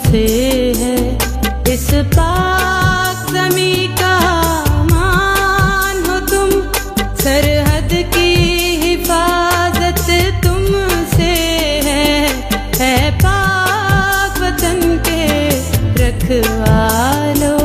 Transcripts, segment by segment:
तुमसे है। इस पाक ज़मी का मान हो तुम, सरहद की हिफाजत तुमसे है पाक वतन के रखवालों।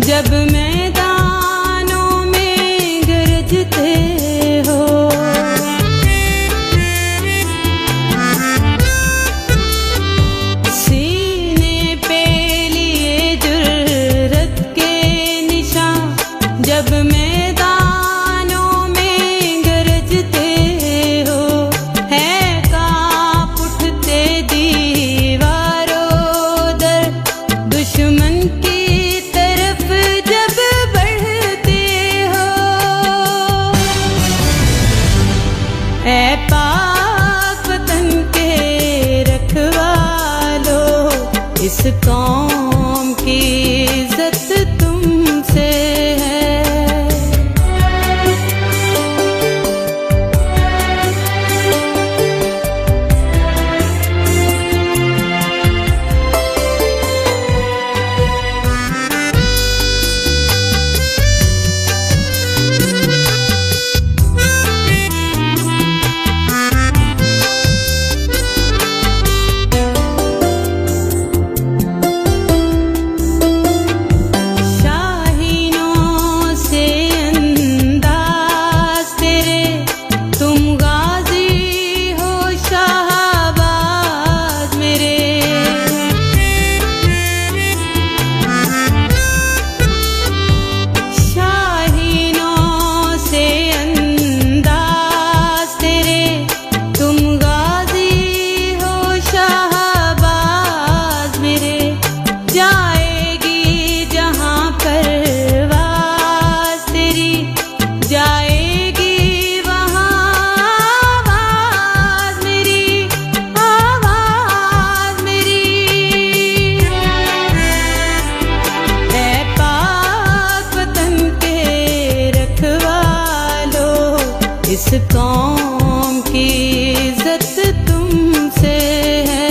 जब मैदानों में गरजते हो, सीने पे लिए जुर्रत के निशान, जब मैदानों में गरजते हो, है कांप उठते दीवारों दर दुश्मन की ऐ पाक वतन के रखवालों। इस कौम की इज्जत तुमसे है। इस कौम की इज्जत तुमसे है।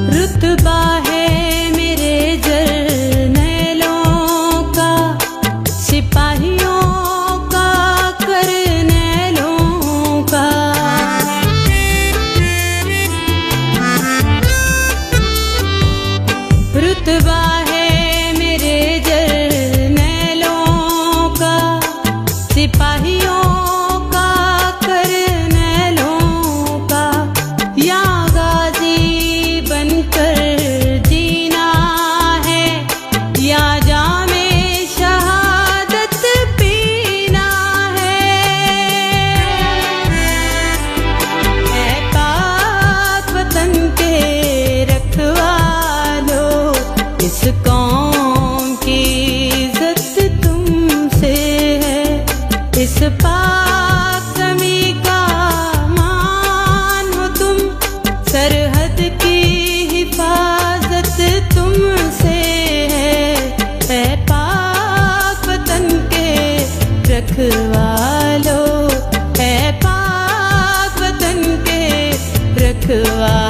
रुतबा है मेरे जर्नैलों का, सिपाहियों का, करनैलों का। रुतबा है मेरे जर्नैलों का, सिपाहियों का, करनैलों का। या गाजी बनकर जीना है, या जामे शहादत पीना है। ऐ पाक वतन के रखवालों, इस कौम की इज्जत तुमसे है। इस पाक ज़मी का मान हो तुम, सरहद की हिफाजत तुमसे है पाक वतन के रखवालों, है पाक वतन के रखवालों।